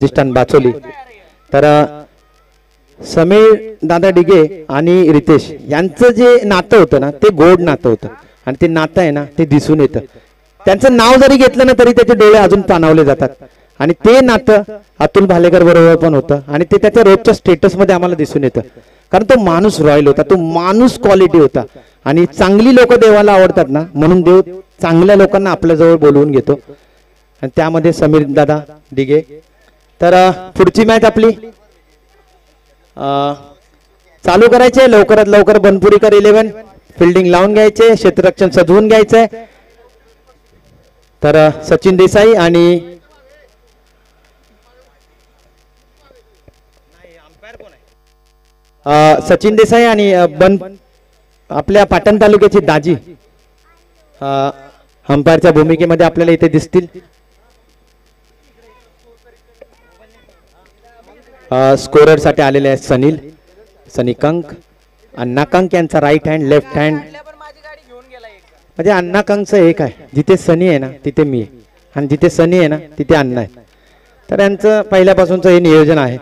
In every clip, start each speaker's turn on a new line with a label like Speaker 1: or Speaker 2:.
Speaker 1: प्रतिष्ठान बाचोली। तर समीर दादा डिगे आणि रितेश यांचं जे नातं होतं ना ते गोड नातं होतं आणि ते नातं आहे ना ते दिसून येतं। त्यांचं नाव जरी घेतलं ना तरी त्याचे डोळे अजून पाणावले जातात आणि ते नातं अतुल भालेकर बरोबर पण होतं आणि ते त्याच्या रोजच्या स्टेटस मध्ये आम्हाला दिसून येतं। कारण तो माणूस रॉयल होता, तो माणूस क्वालिटी होता आणि चांगली लोक देवाला आवडतात ना म्हणून देव चांगल्या लोकांना आपल्या जवळ बोलवून घेतो आणि त्यामध्ये समीर दादा डिगे। तर पुढची मॅच आपली चालू करायचे लवकरात लवकर। बनपुरीकर 11 फिल्डिंग लावून घ्यायचे, क्षेत्ररक्षण सजवून घ्यायचंय। तर सचिन देसाई आणि सचिन देसाई आणि आपल्या पाटण तालुक्याची दाजी अंपायरच्या भूमिकेमध्ये आपल्याला इथे दिसतील। स्कोरर साठी आलेले आहेत सनी कंक, अण्णा कंक यांचा राईट हँड लेफ्ट हँड। म्हणजे अण्णा कंकचं एक आहे, जिथे सनी आहे ना तिथे मी आहे आणि जिथे सनी आहे ना तिथे अण्णा आहे। तर यांचं पहिल्यापासूनचं हे नियोजन आहे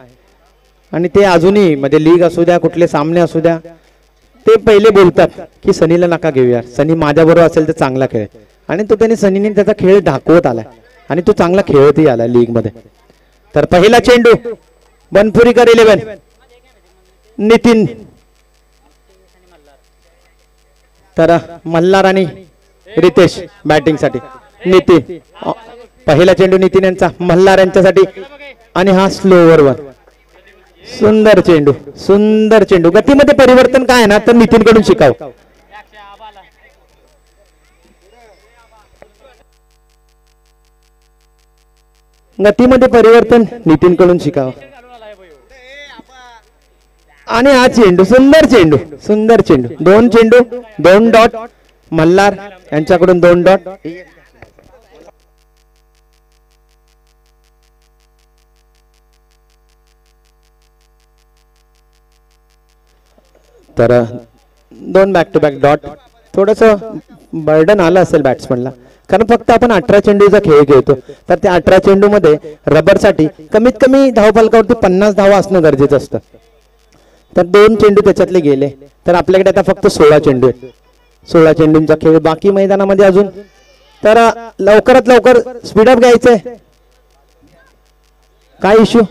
Speaker 1: आणि ते अजूनही म्हणजे लीग असू द्या कुठले सामने असू द्या ते पहिले बोलतात की सनीला नका घेऊया, सनी माझ्याबरोबर असेल तर चांगला खेळ आणि तो त्यांनी सनीने त्याचा खेळ दाखवत आलाय आणि तो चांगला खेळतही आलाय लीग मध्ये। तर पहिला चेंडू बनपुरीकर 11 नितीन। तर मल्हार आणि रितेश बॅटिंग साठी। नितीन पहिला चेंडू नितीन यांचा मल्हार यांच्यासाठी आणि हा स्लोवर वर। सुंदर चेंडू, सुंदर चेंडू। गतीमध्ये परिवर्तन काय आहे ना तर नितीन कडून शिकावं। गतीमध्ये परिवर्तन नितीन कडून शिकावं आणि हा चेंडू सुंदर चेंडू, सुंदर चेंडू। दोन चेंडू 2 डॉट मल्हार यांच्याकडून 2 डॉट। तर 2 बॅक टू बॅक डॉट। थोडस बर्डन आलं असेल बॅट्समनला कारण फक्त आपण 18 चेंडूचा खेळ खेळतो तर त्या 18 चेंडू मध्ये रबर साठी कमीत कमी धावफलकावरती 50 धावा असणं गरजेचं असतं। तर 2 चेंडू त्याच्यातले गेले तर आपल्याकडे आता फक्त 16 चेंडू आहेत। 16 चेंडूंचा खेळ बाकी मैदानामध्ये अजून। तर लवकरात लवकर स्पीडअप घ्यायचंय। काय इश्यू?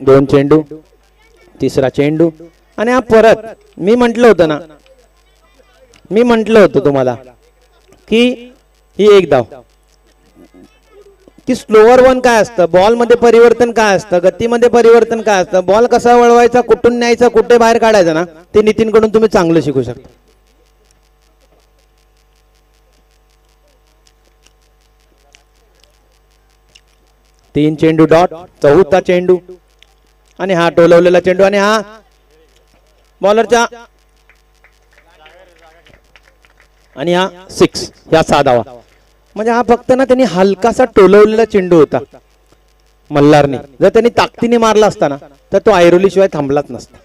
Speaker 1: दोन चेंडू, तिसरा चेंडू आणि हा परत मी म्हटलं होतं तुम्हाला की ही एक धाव की स्लोअर वन काय असतं, बॉल मध्ये परिवर्तन काय असतं, गतीमध्ये परिवर्तन काय असतं, बॉल कसा वळवायचा, कुठून न्यायचा, कुठे बाहेर काढायचा ना ते नितीन कडून तुम्ही चांगलं शिकू शकता। तीन चेंडू डॉट, चौथा चेंडू आणि हा टोलवलेला चेंडू आणि हा बॉलरच्या आणि हा 6 ह्या 6 धावा। म्हणजे हा फक्त ना त्यांनी हलकासा टोलवलेला चेंडू होता मल्हारने। जर त्यांनी ताकदीने मारला असता ना तर तो ऐरोली शिवाय थांबलाच नसता।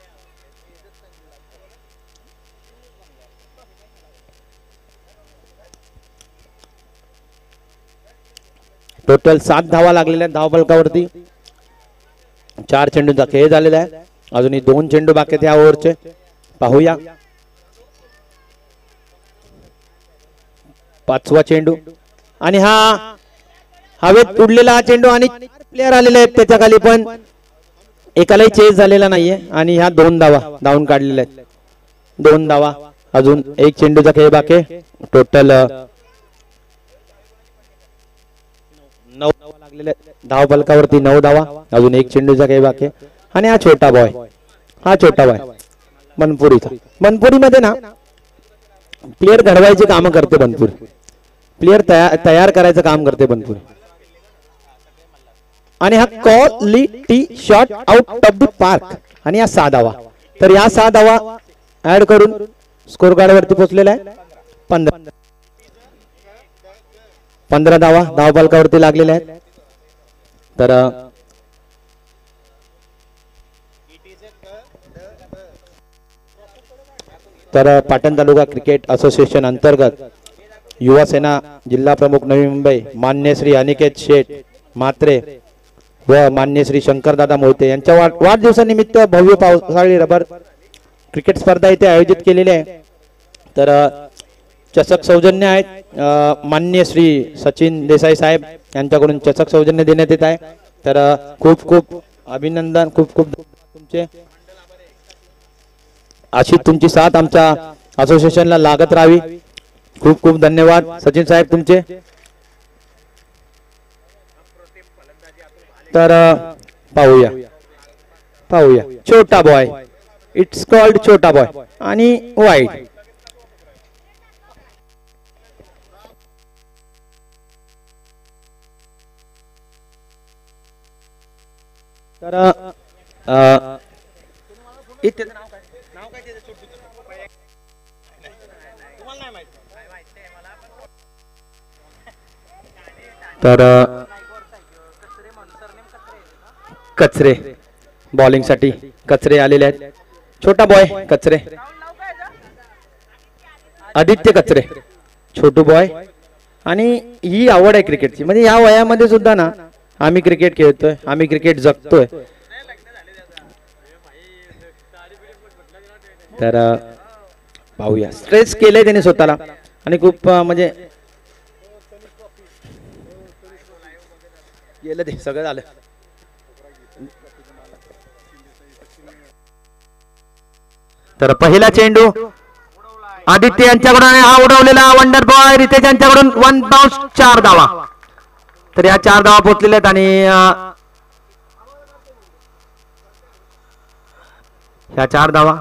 Speaker 1: टोटल 7 धावा लागलेल्या आहेत धावफलकावरती। 4 चेंडूंचा खेळ झालेला आहे, अजूनही 2 चेंडू बाकी आहेत या ओव्हरचे। पाहूया 5वा चेंडू आणि हा हवेत उडलेला हा चेंडू आणि 4 प्लेयर आलेले आहेत त्याच्या खाली पण एकालाही चेस झालेला नाहीये आणि ह्या 2 धावा धावून काढलेल्या आहेत। 2 धावा, अजून 1 चेंडूचा खेळ बाकी। टोटल 9 धावा लागलेल्या धावफलकावरती, 9 धावा, अजून 1 चेंडूचा खेळ बाकी आणि हा छोटा बॉय बनपुरीचा। बनपुरीमध्ये ना प्लेयर घडवायचे काम करते बनपुरी, प्लेयर तयार करायचं काम करते बनपुरी। आणि हा quality shot out of the park आणि हा 6 धावा। तर या 6 धावा ऍड करून स्कोर कार्ड वरती पोहोचलेला आहे 15 धावा धावफलकावरती लागलेल्या आहेत। तर पाटण तालुका क्रिकेट असोसिएशन अंतर्गत युवा सेना जिल्हा प्रमुख नवी मुंबई मान्य श्री अनिकेत शेठ म्हात्रे व मान्य श्री शंकरदादा मोहिते यांच्या वाढदिवसानिमित्त भव्य पावसाळी रबर क्रिकेट स्पर्धा इथे आयोजित केलेली आहे। तर चषक सौजन्य आहेत मान्य श्री सचिन देसाई साहेब यांच्याकडून चषक सौजन्य देण्यात येत आहे। तर खूप खूप अभिनंदन, खूप खूप तुमचे अशी तुमची साथ आमच्या असोसिएशनला लागत राहावी। खूप खूप धन्यवाद सचिन साहेब तुमचे। तर पाहूया छोटा बॉय, इट्स कॉल्ड छोटा बॉय आणि वाईड। तर तर कचरे बॉलिंग साठी कचरे आलेले आहेत। छोटा बॉय कचरे, आदित्य कचरे, छोटू बॉय। आणि ही आवड आहे क्रिकेटची, म्हणजे या वयामध्ये सुद्धा ना आम्ही क्रिकेट खेळतोय, आम्ही क्रिकेट जगतोय। तर पाहूया, स्ट्रेस केलंय त्याने स्वतःला आणि खूप म्हणजे गेलं ते सगळं झालं। तर पहिला चेंडू आदित्य यांच्याकडून हा उडवलेला वंडर बॉय रितेश यांच्याकडून 1 बाउंस 4 धावा। तर या 4 धावा पोहोचलेल्या आहेत आणि ह्या 4 धावा,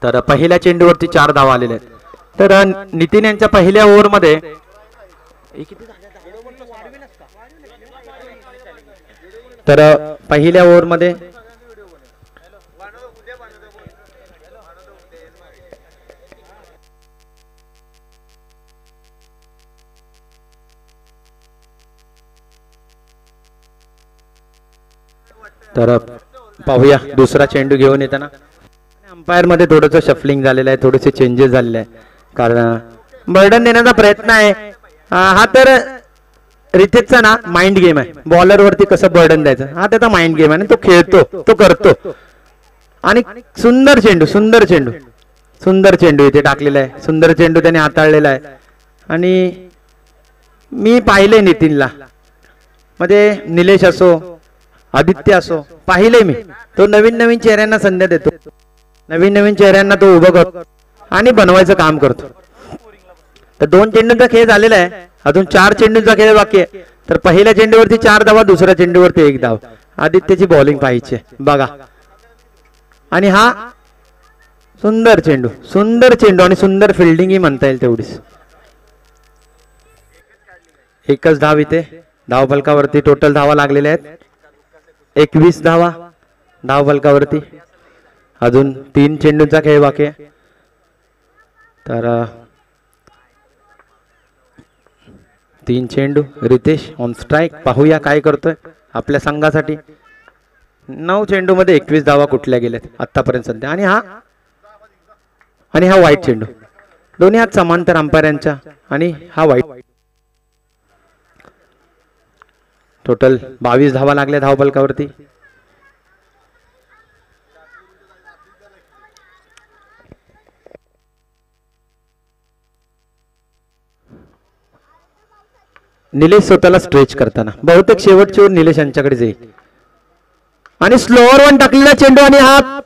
Speaker 1: तर पहिल्या चेंडूवरती 4 धावा आलेल्या आहेत। तर नितीन यांच्या पहिल्या ओव्हर मध्ये तर पहिल्या ओव्हर मध्ये तर पाहूया दुसरा चेंडू घेऊन येताना अंपायर मध्ये थोडंसं शफलिंग झालेलं आहे, थोडेसे चेंजेस झालेले आहे, कारण बर्डन देण्याचा प्रयत्न आहे। हा तर रितेशचा ना माइंड गेम आहे, बॉलर वरती कसं बर्डन द्यायचं हा त्याचा माइंड गेम आहे आणि तो खेळतो, तो करतो। आणि सुंदर चेंडू, सुंदर चेंडू, सुंदर चेंडू इथे टाकलेला आहे, सुंदर चेंडू त्याने हाताळलेला आहे। आणि मी पाहिले नितीनला, म्हणजे निलेश असो आदित्य असो, पाहिले मी, तो नवीन नवीन चेहऱ्यांना संधी देतो, नवीन नवीन चेहऱ्यांना तो उभं करतो आणि बनवायचं काम करतो। तर 2 चेंडूंचा खेळ झालेला आहे, अजून 4 चेंडूंचा खेळ बाकी आहे। तर पहिल्या चेंडूवरती 4 धावा, दुसऱ्या चेंडूवरती 1 धाव। आदित्यची बॉलिंग पाहिजे बघा, आणि हा सुंदर चेंडू, सुंदर चेंडू आणि सुंदर फिल्डिंग ही म्हणता येईल तेवढीच। एकच धाव इथे धाव फलकावरती, टोटल धावा लागलेल्या आहेत 21 धावा धाव फलकावरती, अजून 3 चेंडूंचा खेळ बाकी आहे। तर 3 चेंडू, रितेश ऑन स्ट्राइक, पाहूया काय करतोय आपल्या संघासाठी। 9 चेंडू मध्ये 21 धावा कुठल्या गेल्यात आतापर्यंत सध्या। आणि हा वाईट चेंडू, दोन्ही हात समांतर अंपायरांच्या, आणि हा वाईट। टोटल 22 धावा लागल्या धाव फलकावरती। निलेश स्वतःला स्ट्रेच करताना, बहुतेक शेवटची ओव्हर निलेश यांच्याकडे जाईल। आणि स्लोअर 1 टाकलेला चेंडू, आणि हा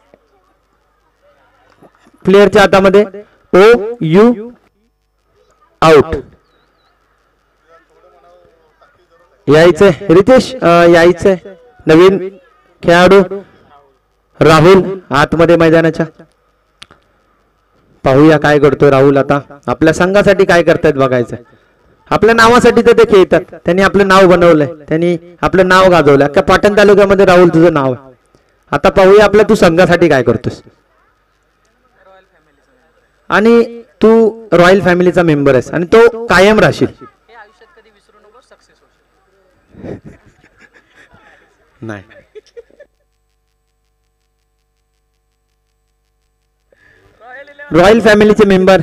Speaker 1: प्लेयरच्या हातामध्ये, OU आउट। यायचंय रितेश, यायचंय नवीन खेळाडू राहुल आतमध्ये मैदानाच्या। पाहूया काय करतोय राहुल, आता आपल्या संघासाठी काय करतायत बघायचं। आपल्या नावासाठी तर ते खेळतात, त्यांनी आपलं नाव बनवलंय, त्यांनी आपलं नाव गाजवलं अख्ख्या पाटण तालुक्यामध्ये। राहुल तुझं नाव आहे, आता पाहूया आपल्या तू संघासाठी काय करतोस। आणि तू रॉयल फॅमिलीचा मेंबर आहेस आणि तो कायम राहशील। नाही. रॉयल फॅमिलीचे मेंबर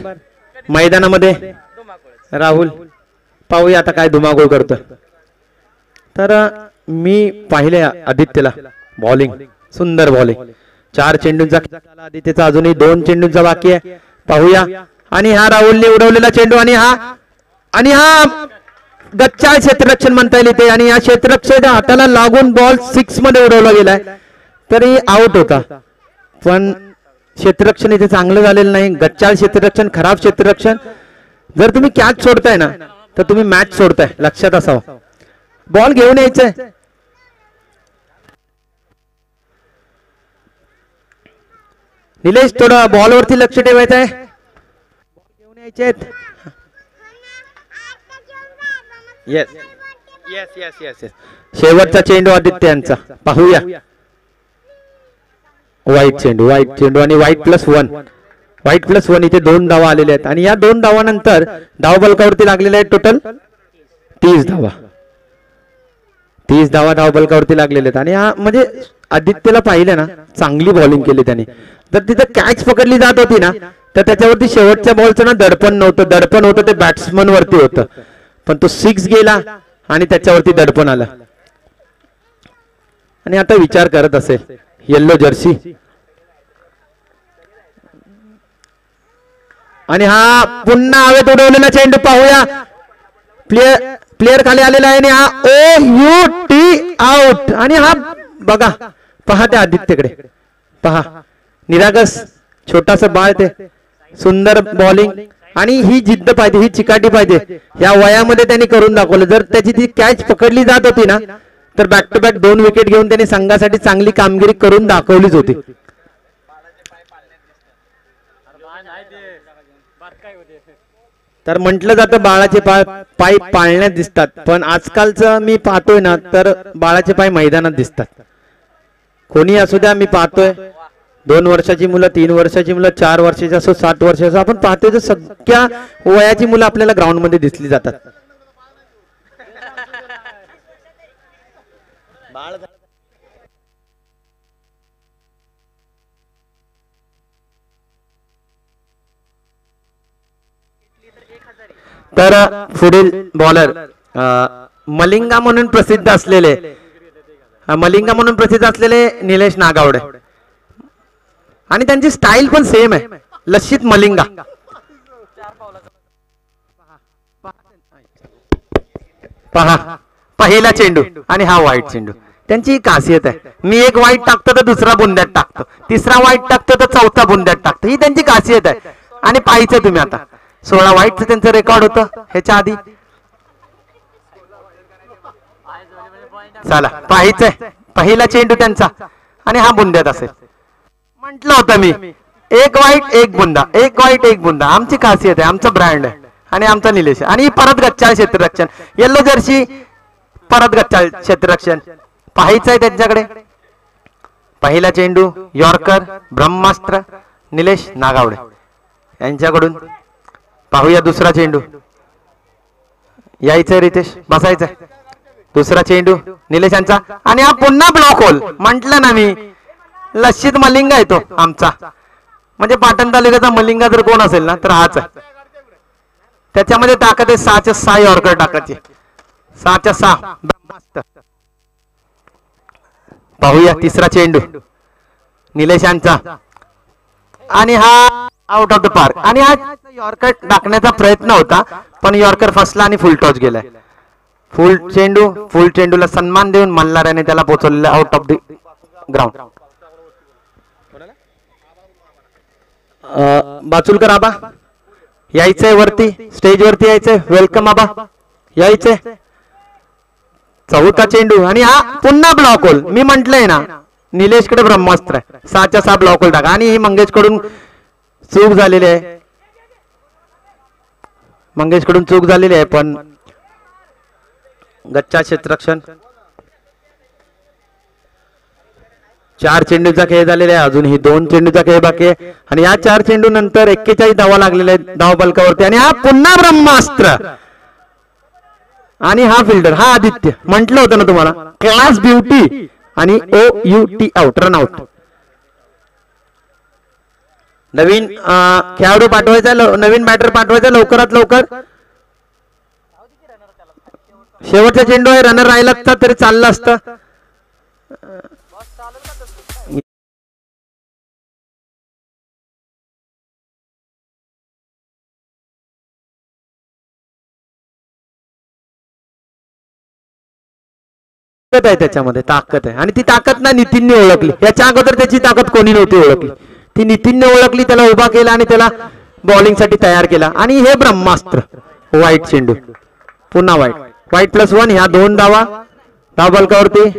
Speaker 1: मैदानामध्ये राहुल, पाहूया आता काय धुमाकूळ करतो. तर मी पाहिले आदित्यला बॉलिंग, सुंदर बॉलिंग. 4 चेंडूंचा आदित्यचा अजूनही 2 चेंडूंचा बाकी आहे. पाहूया. आणि हा राहुलने उडवलेला चेंडू आणि हा गच्चाळ क्षेत्ररक्षण म्हणता येईल इथे. आणि या क्षेत्ररक्षण हाताला लागून बॉल 6 मध्ये उडवला गेलाय, तरी आउट होता. पण क्षेत्ररक्षण इथे चांगलं झालेलं नाही. गच्चाळ क्षेत्ररक्षण, खराब क्षेत्ररक्षण. जर तुम्ही कॅच सोडताय ना तर तुम्ही मॅच सोडताय, लक्षात असावं. बॉल घेऊन यायचंय. निलेश थोडं बॉलवरती लक्ष ठेवायचं आहे. बॉल घेऊन यायचे. Yes yes yes yes yes. शेवटचा चेंडू आदित्य यांचा. पाहूया. वाईट चेंडू आणि वाईट प्लस वन इथे 2 धावा आलेल्या आहेत. आणि या 2 धावानंतर धाव बलकावरती लागलेले आहेत टोटल 30 धावा. 30 धावा धाव बलकावरती लागलेले आहेत. आणि हा म्हणजे आदित्यला पाहिलं ना, चांगली बॉलिंग केली त्याने. तर तिथं कॅच पकडली जात होती ना, तर त्याच्यावरती शेवटच्या बॉलचं ना दडपण होतं ते बॅट्समन वरती होतं. पण तो 6 गेला आणि त्याच्यावरती दडपण आलं. आणि आता विचार करत असेल येल्लो जर्सी. आणि हा पुन्हा हवेत उडवलेला चेंडू. पाहूया. प्लेयर खाली आलेला आहे. आणि हा OUT आउट. आणि हा बघा, पहा त्या आदित्यकडे पहा. निरागस छोटासा बाळ ते. सुंदर बॉलिंग. आणि ही जिद्द पाहिजे, ही चिकाटी पाहिजे. या वयामध्ये त्यांनी करून दाखवलं. जर त्याची ती कॅच पकडली जात होती ना, तर बॅक टू बॅक 2 विकेट घेऊन त्यांनी संघासाठी चांगली कामगिरी करून दाखवलीच होती. तर म्हटलं जातं बाळाचे पाय पाळण्यात दिसतात, पण आजकालचं मी पाहतोय ना, तर बाळाचे पाय मैदानात दिसतात. कोणी असू द्या, मी पाहतोय 2 वर्षाची मुलं, 3 वर्षाची मुलं, 4 वर्षाची असो, 7 वर्षाची, आपण पाहतोय तर सगळ्या वयाची मुलं आपल्याला ग्राउंड मध्ये दिसली जातात. तर पुढील बॉलर मलिंगा म्हणून प्रसिद्ध असलेले निलेश नागावडे. आणि त्यांची स्टाईल पण सेम आहे, लक्षित मलिंगा. पहा, पहिला चेंडू आणि हा वाईट चेंडू. त्यांची खासियत आहे. मी एक वाईट टाकतो तर दुसरा बुंद्यात टाकतो, तिसरा वाईट टाकतो तर चौथा बुंद्यात टाकतो. ही त्यांची खासियत आहे. आणि पाहिजे तुम्ही आता 16 वाईटचं त्यांचं रेकॉर्ड होतं ह्याच्या आधी. चला पाहायचंय. पहिला चेंडू त्यांचा आणि हा बुंद्यात असेल. म्हटलं होतं मी, एक वाईट एक बुंदा, एक वाईट एक बुंदा. आमची खासियत आहे, आमचा ब्रँड आहे. आणि आमचा निलेश. आणि परत गच्चाळ क्षेत्ररक्षण, येल्लो जर्सी, परत गच्चाळ क्षेत्ररक्षण. पाहायचंय त्यांच्याकडे. पहिला चेंडू यॉर्कर, ब्रह्मास्त्र, निलेश नागावडे यांच्याकडून. पाहूया दुसरा चेंडू. यायचंय रितेश, बसायचंय. दुसरा चेंडू निलेशांचा आणि हा पुन्हा ब्लॉक होल. म्हटलं ना मी, लक्षित मलिंगा आहे तो आमचा. म्हणजे पाटण तालुक्याचा मलिंगा जर कोण असेल ना तर हाच आहे. त्याच्यामध्ये ताकद आहे 6च्या 6 यॉर्कर टाकायची. 6च्या 6 ब्रह्मास्त्र. पाहूया तिसरा चेंडू निलेशांचा आणि हा आउट ऑफ द पार्क. आणि हा यॉर्कर टाकण्याचा प्रयत्न होता, पण यॉर्कर फसला आणि फुल टॉस गेलाय. फुल चेंडूला सन्मान देऊन मल्हाराने त्याला पोहोचवलेलं आउट ऑफ द ग्राउंड. बाचुलकर आबा यायचंय वरती, स्टेज वरती यायचंय. वेलकम आबा, यायचंय. चौथा चेंडू आणि हा पुन्हा ब्लॉक होल. मी म्हंटलंय ना, निलेशकडे ब्रह्मास्त्र आहे. 6च्या 6 ब्लॉक होल टाका. आणि ही मंगेशकडून चूक झालेली आहे. मंगेशकडून चूक झालेली आहे, पण गच्चा क्षेत्ररक्षण. 4 चेंडूचा खेळ झालेला आहे. अजूनही 2 चेंडूचा खेळ बाकी आहे. आणि या 4 चेंडू नंतर 41 धावा लागलेल्या आहेत धाव बलकावरती. आणि हा पुन्हा ब्रह्मास्त्र. आणि हा फिल्डर हा आदित्य. म्हटलं होतं ना तुम्हाला क्लास ब्युटी आणि OUT आउट, रन आउट. नवीन खेळाडू पाठवायचा, नवीन बॅटर पाठवायचा लवकरात लवकर. शेवटचा चेंडू आहे, रनर राहिला असता तरी चाललं असतं. आहे त्याच्यामध्ये ताकद आहे आणि ती ताकद ना नितीनने ओळखली. याच्या अगोदर त्याची ताकद कोणी नव्हती ओळखली, ती नितीनने ओळखली. त्याला उभा केला आणि त्याला बॉलिंग साठी तयार केला. आणि हे ब्रह्मास्त्र वाईट चेंडू, पुन्हा वाईट. वाईट +1. ह्या 2 धावा. धाव बलकावरती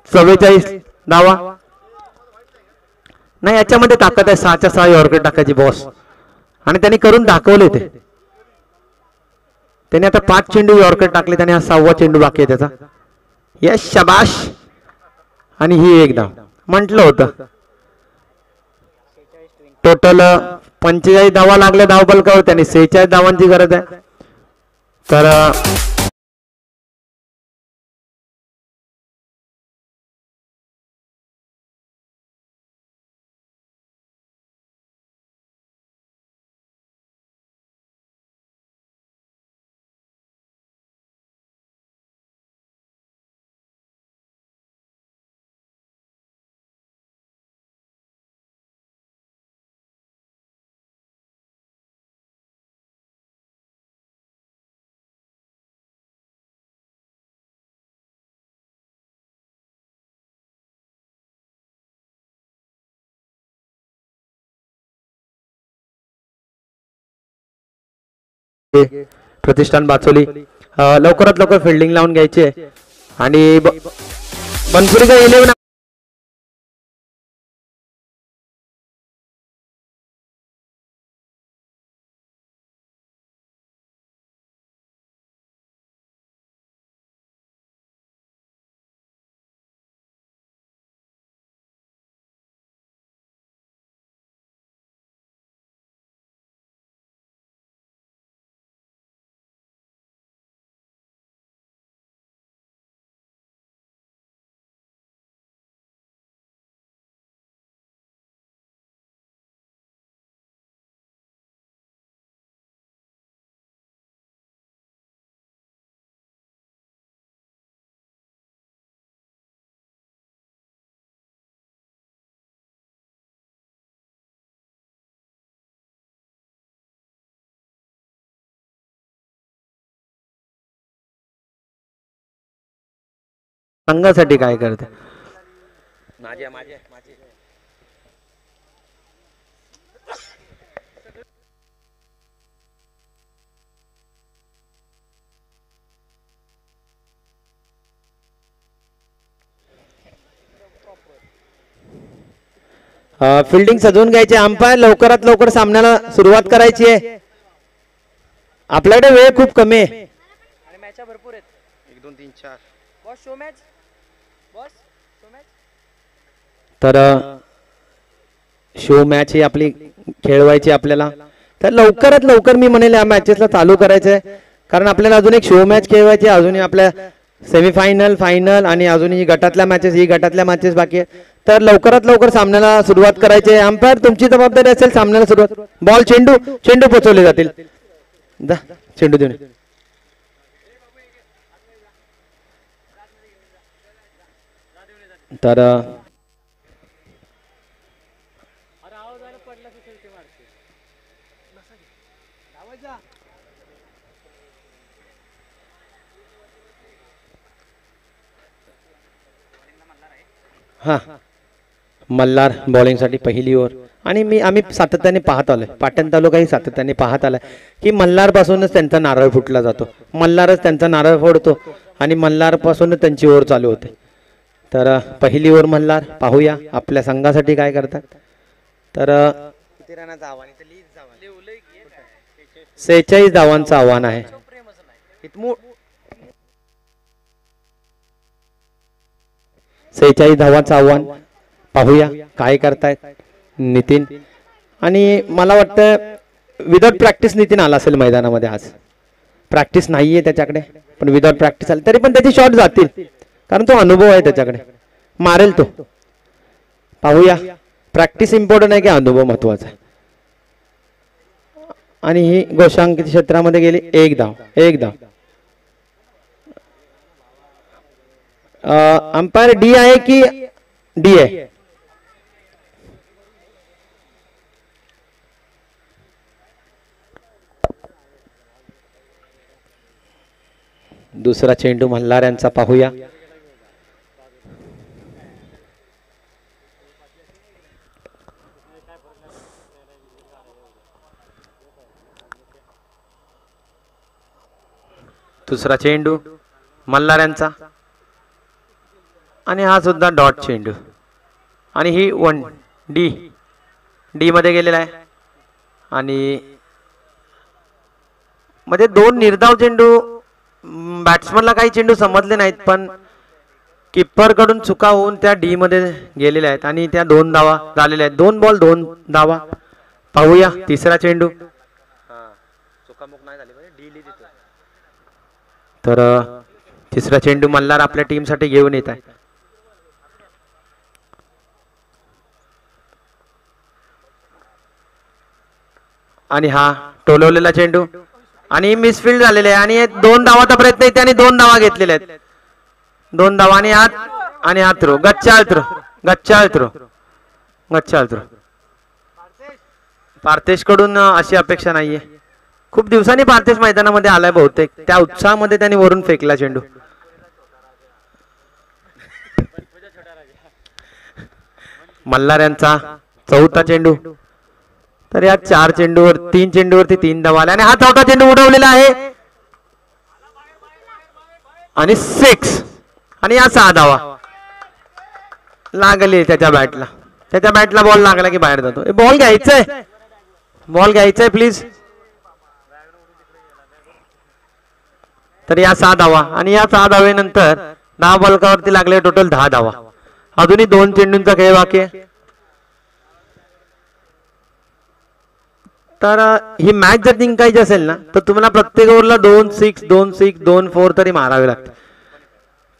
Speaker 1: 44 धावा. नाही याच्यामध्ये ताकद आहे. 6च्या 6 यॉर्कर टाकायची बॉस, आणि त्यांनी करून दाखवले ते. त्याने आता 5 चेंडू यॉर्कर टाकले, त्याने हा 6वा चेंडू बाकी आहे त्याचा. यस शाबाश. आणि ही एक धाव. म्हटलं होतं टोटल 45 धावा लागल्या धाव बलकावर, त्याने 46 धावांची गरज आहे. तर प्रतिष्ठान बाचोली लवकरात लवकर फिल्डिंग लावून घ्यायची. आणि बनपुरीचा 11 संघासाठी काय करते. फिल्डिंग सजवून घ्यायची. अंपायर लवकरात लवकर सामन्याला सुरुवात करायची आहे. आपल्याकडे वेळ खूप कमी आहे आणि मॅच भरपूर आहेत. 1 2 3 4 boss show match, boss show match. तर शो मॅच ही आपली खेळवायची आपल्याला. तर लवकरात लवकर मी म्हणेल या मॅचेसला चालू करायचं आहे, कारण आपल्याला अजून एक शो मॅच खेळवायची. अजूनही आपल्या सेमीफायनल, फायनल आणि अजूनही गटातल्या मॅचेस, ही गटातल्या मॅचेस बाकी आहे. तर लवकरात लवकर सामन्याला सुरुवात करायची आहे. अंपायर तुमची जबाबदारी असेल सामन्याला सुरुवात. बॉल चेंडू पोचवले जातील. चेंडू देऊन. तर हा मल्हार बॉलिंग साठी पहिली ओव्हर. आणि आम्ही सातत्याने पाहत आलोय, पाटण तालुकाही सातत्याने पाहत आलाय की मल्हार पासूनच त्यांचा नारळ फुटला जातो. मल्हारच त्यांचा नारळ फोडतो आणि मल्हार पासूनच त्यांची ओव्हर चालू होते. तर पहिली ओव्हर मल्हार. पाहूया आपल्या संघासाठी काय करतात. तर 46 धावांचं आव्हान आहे. 46 धावांचं आव्हान. पाहूया काय करतायत नितीन. आणि मला वाटतं विदाउट प्रॅक्टिस नितीन आला असेल मैदानामध्ये. आज प्रॅक्टिस नाहीये त्याच्याकडे. पण विदाउट प्रॅक्टिस आले तरी पण त्याचे शॉट जातील, कारण तो अनुभव आहे त्याच्याकडे, मारेल तो. पाहूया, प्रॅक्टिस इम्पॉर्टंट आहे की अनुभव महत्वाचा आहे. आणि ही गोशांकित क्षेत्रामध्ये गेली, एक धाव, एक धाव. अंपायर डी आहे की डी आहे? दुसरा चेंडू मल्हार यांचा पाहूया. दुसरा चेंडू मल्हार यांचा आणि हा सुद्धा डॉट चेंडू. आणि ही वन डी मध्ये गेलेला आहे. आणि म्हणजे दोन निर्धाव चेंडू, बॅट्समनला काही चेंडू समजले नाहीत पण किप्पर कडून चुका होऊन त्या डी मध्ये गेलेल्या आहेत आणि त्या 2 धावा झालेल्या आहेत. 2 बॉल 2 धावा. पाहूया तिसरा चेंडू. तर तिसरा चेंडू मल्हार आपल्या टीम साठी घेऊन येत आहे. आणि हा टोलवलेला चेंडू आणि मिसफिल्ड झालेले आहे आणि 2 धावाचा प्रयत्न आहे आणि 2 धावा घेतलेल्या आहेत. 2 धावा आणि हा थ्रो, गच्चाळ थ्रो. पार्थेश कडून अशी अपेक्षा नाहीये. खूप दिवसांनी पार्थेश मैदानामध्ये आलाय बहुतेक, त्या उत्साहामध्ये त्यांनी वरून फेकला चेंडू. मल्हार यांचा चौथा चेंडू. तर या 4 चेंडूवर 3 चेंडूवरती 3 धावा आल्या आणि हा चौथा चेंडू उडवलेला आहे आणि 6. आणि या 6 धावा लागले त्याच्या बॅटला बॉल लागला की बाहेर जातो. बॉल घ्यायचाय प्लीज. तर या 6 धावा आणि या 6 धावेनंतर 10 बॉलकावरती लागले टोटल 10 धावा. अजूनही 2 चेंडूंचा खेळ बाकी आहे. तर ही मॅच जर जिंकायची असेल ना तर तुम्हाला प्रत्येक ओव्हरला 2 6 2 6 2 4 तरी मारावे लागतात.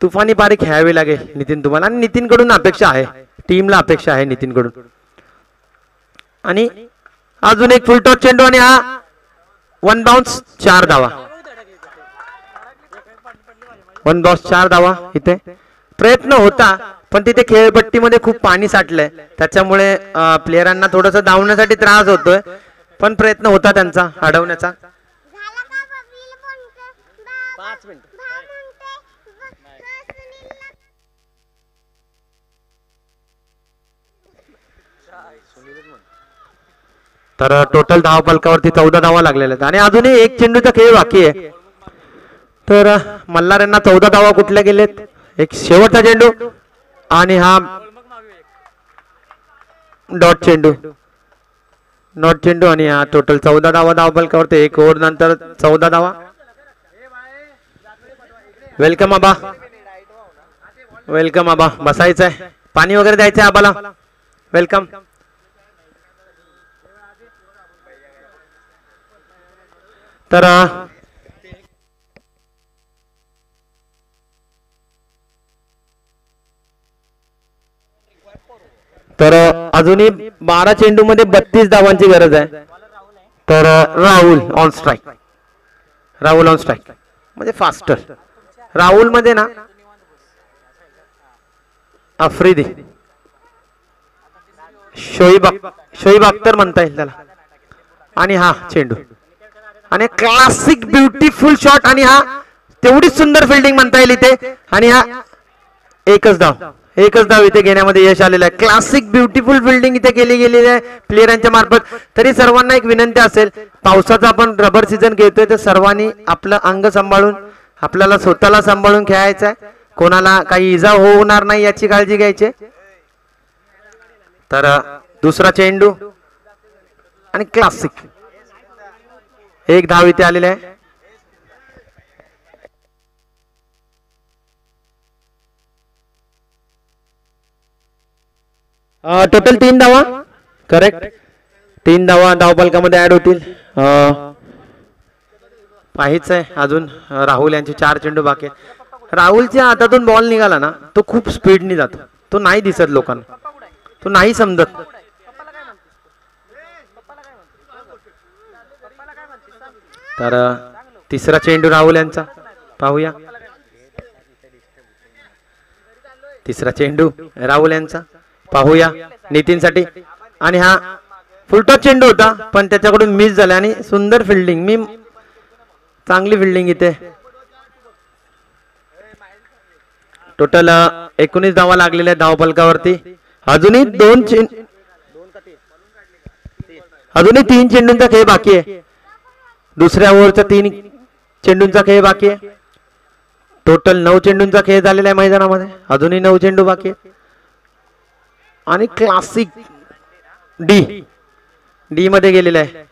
Speaker 1: तुफानी पारी खेळावी लागेल नितीन तुम्हाला, आणि नितीन कडून अपेक्षा आहे, टीमला अपेक्षा आहे नितीन कडून. आणि अजून एक फुल टॉस चेंडू आणि हा 1 बाउन्स 4 धावा. 1 बाउन्स 4 धावा. इथे प्रयत्न होता पण तिथे खेळपट्टीमध्ये खूप पाणी साठलंय, त्याच्यामुळे प्लेयरांना थोडस धावण्यासाठी त्रास होतोय, पण प्रयत्न होता त्यांचा अडवण्याचा. 5 मिनिट. तर टोटल धाव फलकावरती 14 धावा लागलेल्या आहेत आणि अजूनही 1 चेंडूचा खेळ बाकी आहे. तर मल्हार यांना 14 धावा कुठल्या गेलेत. एक शेवटचा चेंडू आणि हा डॉट चेंडू आणि हा टोटल 14 धावा धाव फलकावरती. 1 ओव्हर नंतर 14 धावा. वेलकम आबा, बसायचंय, पाणी वगैरे द्यायचंय आबाला. वेलकम. तर अजूनही 12 चेंडू मध्ये 32 धावांची गरज आहे. तर राहुल ऑन स्ट्राइक म्हणजे फास्टर. राहुल मध्ये ना आफ्रिदी, शोईब अख्तर म्हणता येईल त्याला. आणि हा चेंडू आणि क्लासिक ब्युटिफुल शॉट आणि हा तेवढीच सुंदर फिल्डिंग म्हणता येईल इथे. आणि हा एकच धाव इथे घेण्यामध्ये यश आलेलं आहे. क्लासिक ब्युटिफुल फिल्डिंग इथे केली गेलेली आहे प्लेयरांच्या मार्फत. तरी सर्वांना एक विनंती असेल, पावसाचा आपण रबर सीझन घेतोय तर सर्वांनी आपलं अंग सांभाळून, आपल्याला स्वतःला सांभाळून खेळायचं आहे. कोणाला काही इजा होणार नाही याची काळजी घ्यायची. तर दुसरा चेंडू आणि क्लासिक 1 धाव इथे आलेले आहे. टोटल 3 धावा. करेक्ट, 3 धावा धाव फलकामध्ये ऍड होतील. पाहायचं आहे अजून राहुल यांचे 4 चेंडू बाकी आहेत. राहुलच्या हातातून बॉल निघाला ना तो खूप स्पीडनी जातो, तो नाही दिसत लोकांना, तो नाही समजत. तर तिसरा चेंडू राहुल यांचा पाहूया. तिसरा चेंडू राहुल यांचा पाहूया नितीनसाठी. आणि हा फुलटॉस चेंडू होता पण त्याच्याकडून मिस झाला आणि सुंदर फिल्डिंग, चांगली फिल्डिंग इथे. टोटल 19 धावा लागलेल्या धावफलकावरती. अजूनही 3 चेंडूंचा खेळ बाकी आहे. दुसऱ्या ओव्हरचा 3 चेंडूंचा खेळ बाकी आहे. टोटल 9 चेंडूंचा खेळ झालेला आहे मैदानामध्ये. अजूनही 9 चेंडू बाकी आहेत. आणि क्लासिक डी मध्ये गेलेला आहे.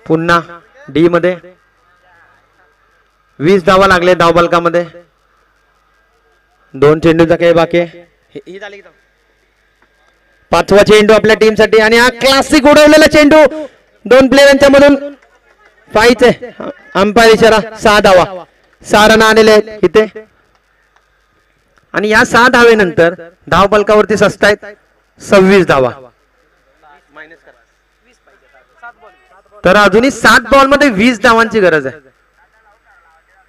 Speaker 1: पुन्हा डी मध्ये 20 धावा लागले धावफलकामध्ये. 2 चेंडूंचा खेळ बाकी आहे. 5वा चेंडू आपल्या टीम साठी आणि हा क्लासिक उडवलेला चेंडू 2 प्लेयरांच्या मधून पाहिजे. अंपायर इशारा 6 धावा, 6 रन आलेले आहेत इथे. आणि या 6 धावेनंतर धावफलकावरती सस्तायत 26 धावा. तर अजूनही 7 बॉल मध्ये 20 धावांची गरज आहे.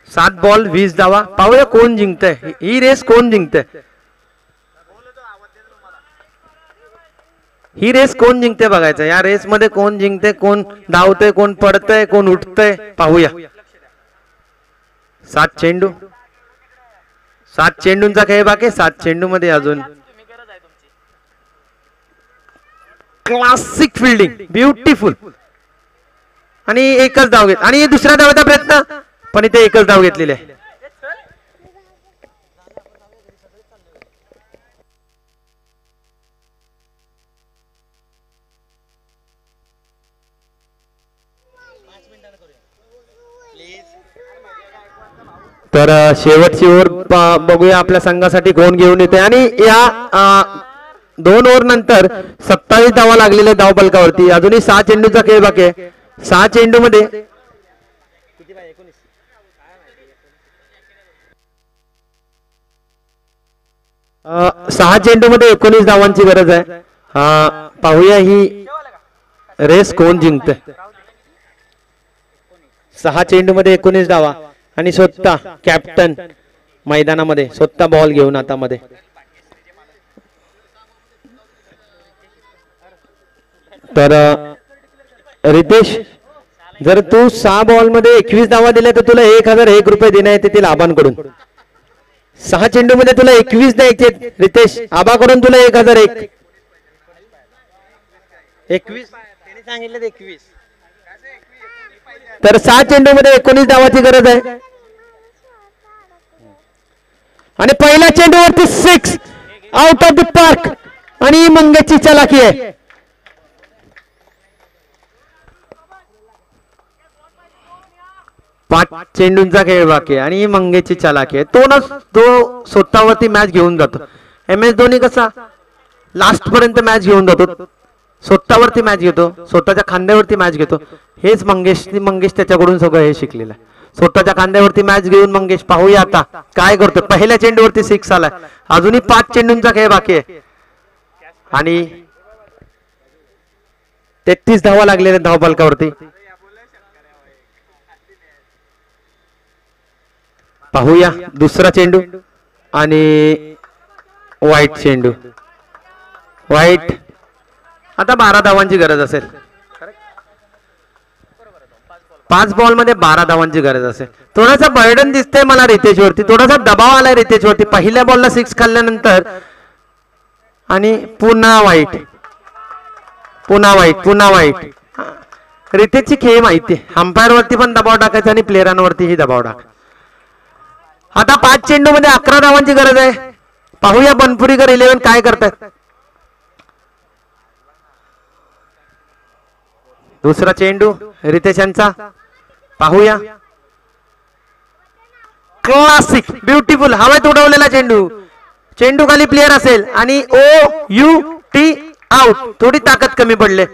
Speaker 1: 7 बॉल 20 धावा. पाहूया कोण जिंकतंय ही रेस, कोण जिंकतंय ही रेस, कोण जिंकते बघायचं. या रेस मध्ये कोण जिंकते, कोण धावतंय, कोण पडतंय, कोण उठतंय पाहूया. 7 चेंडूंचा खेळ बाकी. 7 चेंडू मध्ये अजून क्लासिक फिल्डिंग, ब्युटिफुल. आणि एकच धाव घेत आणि दुसऱ्या धावाचा प्रयत्न पण इथे एकच धाव घेतलेली आहे. तर शेवटची ओव्हर बघूया आपल्या संघासाठी कोण घेऊन येते. आणि या 2 ओव्हर नंतर 27 धावा लागलेल्या धावफलकावरती. अजूनही 6 चेंडूचा खेळ बाकी आहे. 6 चेंडू मध्ये 19 धावांची गरज आहे. पाहूया ही रेस कोण जिंकते. 6 चेंडू मध्ये 19 धावा आणि स्वतः कॅप्टन मैदानामध्ये, स्वतः बॉल घेऊन हातामध्ये. तर रितेश, जर तू 6 बॉल मध्ये 21 धावा दिल्या तर तुला 1001 रुपये देण्यात येतील आबांकडून. 6 चेंडू मध्ये तुला 21 द्यायचे रितेश, आबाकडून तुला 1001. 21 सांगितलं 21. तर 6 चेंडू मध्ये 19 धावाची गरज आहे. आणि पहिल्या चेंडूवरती 6 आउट ऑफ द पार्क. आणि मंगेशची चलाखी आहे. पाच चेंडूंचा खेळ बाकी आणि मंगेशची चलाखी आहे. तो स्वतःवरती मॅच घेऊन जातो. MS धोनी कसा लास्ट पर्यंत मॅच घेऊन जातो, स्वतःवरती मॅच घेतो, स्वतःच्या खांद्यावरती मॅच घेतो. हेच मंगेश त्याच्याकडून सगळं हे शिकलेलं आहे. स्वतःच्या खांद्यावरती मॅच घेऊन मंगेश. पाहूया आता काय करतो. पहिल्या चेंडूवरती 6 आलाय. अजूनही 5 चेंडूंचा खेळ बाकी आहे आणि 33 धावा लागलेल्या धावफलकावरती. पाहूया दुसरा चेंडू आणि वाईट चेंडू. वाईट. आता 12 धावांची गरज असेल. 5 बॉल मध्ये 12 धावांची गरज असेल. थोडासा बर्डन दिसतंय मला रितेशवरती, थोडासा दबाव आलाय रितेशवरती. पहिल्या बॉलला 6 खाल्ल्यानंतर आणि पुन्हा वाईट, पुन्हा वाईट, पुन्हा वाईट. रितेशची खेळ माहिती आहे. अंपायर वरती पण दबाव टाकायचा आणि प्लेयरांवरतीही दबाव टाक. आता 5 चेंडू मध्ये 11 धावांची गरज आहे. पाहूया बनपुरीकर 11 काय करतात. दुसरा चेंडू रितेश यांचा. पाहूया. क्लासिक, ब्युटिफुल, हवेत उडवलेला चेंडू. चेंडू खाली प्लेयर असेल आणि OUT आउट. थोडी ताकद कमी पडले,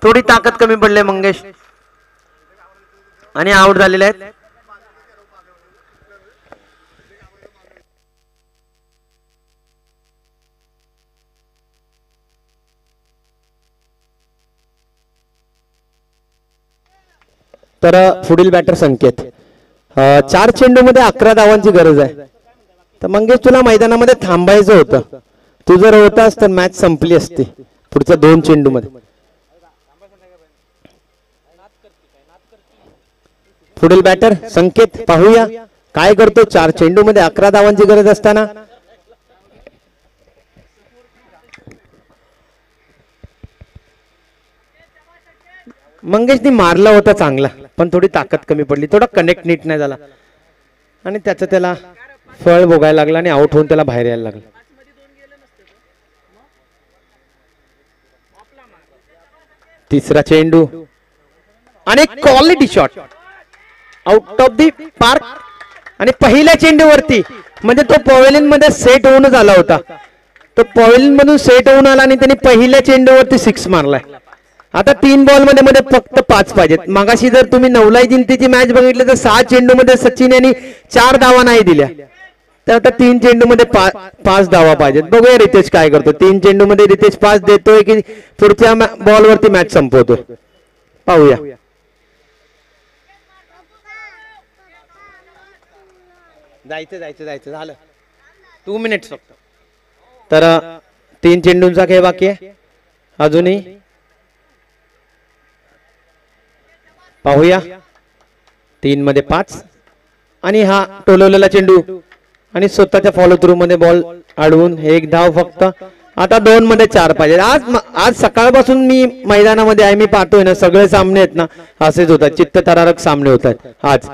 Speaker 1: थोडी ताकद कमी पडले मंगेश. आणि आउट झालेले आहेत. तर पुढील बॅटर संकेत. 4 चेंडूमध्ये 11 धावांची गरज आहे. तर मंगेश तुला मैदानामध्ये थांबायचं होतं. तू जर होतास तर मॅच संपली असती पुढच्या 2 चेंडूमध्ये. पुढील बॅटर संकेत पाहूया काय करतो. 4 चेंडूमध्ये 11 धावांची गरज असताना मंगेशनी मारला होता चांगला, पण थोडी ताकद कमी पडली, थोडा कनेक्ट नीट नाही झाला आणि त्याचं त्याला फळ भोगायला लागला आणि आउट होऊन त्याला बाहेर यायला लागलं. तिसरा चेंडू आणि quality shot out of the park. आणि पहिल्या चेंडूवरती म्हणजे तो पवेलियन मध्ये सेट होऊनच आला होता. तो पवेलियन मधून सेट होऊन आला आणि त्यांनी पहिल्या चेंडूवरती 6 मारलाय. आता 3 बॉल मध्ये फक्त 5 पाहिजेत. मगाशी जर तुम्ही नवलाई जिंतीची मॅच बघितली तर 6 चेंडू मध्ये सचिन यांनी 4 धावा नाही दिल्या. तर आता 3 चेंडू मध्ये 5 धावा पाहिजेत. बघूया रितेश काय करतो. 3 चेंडू मध्ये रितेश 5 देतोय की पुढच्या बॉल वरती मॅच संपवतोय, पाहूया. जायचं झालं 2 मिनिट्स फक्त. तर 3 चेंडूंचा खेळ बाकी आहे अजूनही, पाहूया. 3 मध्ये 5 आणि हा टोलवलेला चेंडू आणि स्वतःच्या फॉलो थ्रू मध्ये बॉल अडवून 1 धाव फक्त. आता 2 मध्ये 4 पाहिजे. आज सकाळपासून मी मैदानामध्ये आहे, मी पाहतोय ना सगळे सामने आहेत ना असेच होतात, चित्तथरारक सामने होत आहेत आज.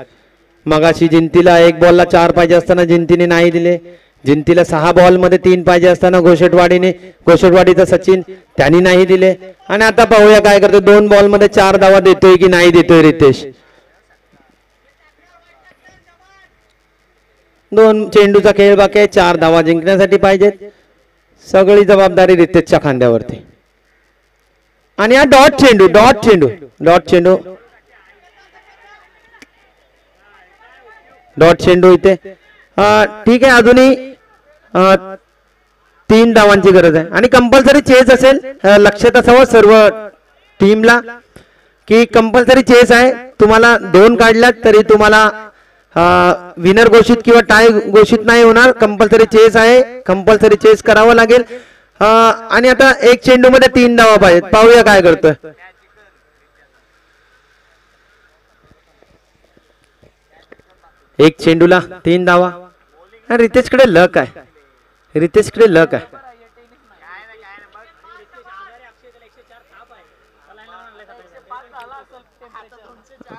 Speaker 1: मगाशी जिंतीला 1 बॉलला 4 पाहिजे असताना जिंतीने नाही दिले. जिंतीला 6 बॉल मध्ये 3 पाहिजे असताना गोशेटवाडीचा सचिन त्यांनी नाही दिले. आणि आता पाहूया काय करतो. 2 बॉल मध्ये 4 धावा देतोय की नाही देतोय रितेश. 2 चेंडूचा खेळ बाकी आहे. 4 धावा जिंकण्यासाठी पाहिजेत. सगळी जबाबदारी रितेशच्या खांद्यावरती. आणि हा डॉट चेंडू इथे ठीक आहे. अजूनही 3 धावांची गरज आहे आणि कंपल्सरी चेस असेल. लक्षात असावं सर्व टीमला की कंपल्सरी चेस आहे. तुम्हाला 2 काढल्यात तरी तुम्हाला विनर घोषित किंवा टाय घोषित नाही होणार. कंपल्सरी चेस आहे, कंपल्सरी चेस करावं लागेल. आणि आता 1 चेंडू मध्ये 3 धावा पाहिजेत. पाहूया काय करतोय. एक चेंडूला 3 धावा. रितेशकडे लक आहे,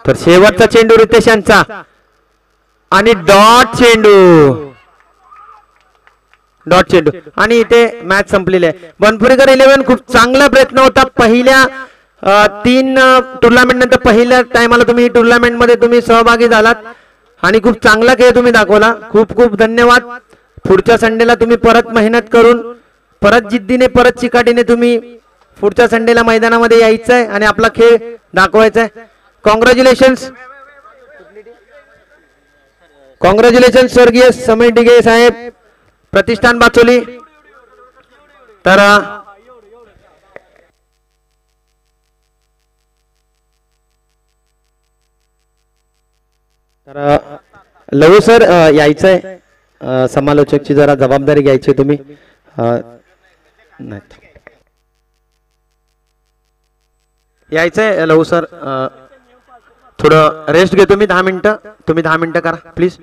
Speaker 1: तर शेवटचा चेंडू रितेश यांचा आणि डॉट चेंडू आणि इथे मॅच संपलेली आहे. बनपुरीकर 11 खूप चांगला प्रयत्न होता. पहिल्या 3 टुर्नामेंट नंतर पहिल्या टायमाला तुम्ही टुर्नामेंट मध्ये तुम्ही सहभागी झालात आणि खूप चांगला खेळ तुम्ही दाखवला. खूप खूप धन्यवाद. पुढच्या संडेला तुम्ही परत मेहनत करून परत जिद्दीने परत चिकाटीने तुम्ही पुढच्या संडेला मैदानामध्ये यायचं आहे आणि आपला खेळ दाखवायचा आहे. कॉंग्रॅच्युलेशन स्वर्गीय समीर डिगे साहेब, प्रतिष्ठान बाचोली. तर लहू सर यायचंय. समालोचकची जरा जबाबदारी घ्यायची तुम्ही. नाही यायचंय लहू सर. थोडं रेस्ट घेतो मी 10 मिनिटं. तुम्ही 10 मिनिटं करा प्लीज.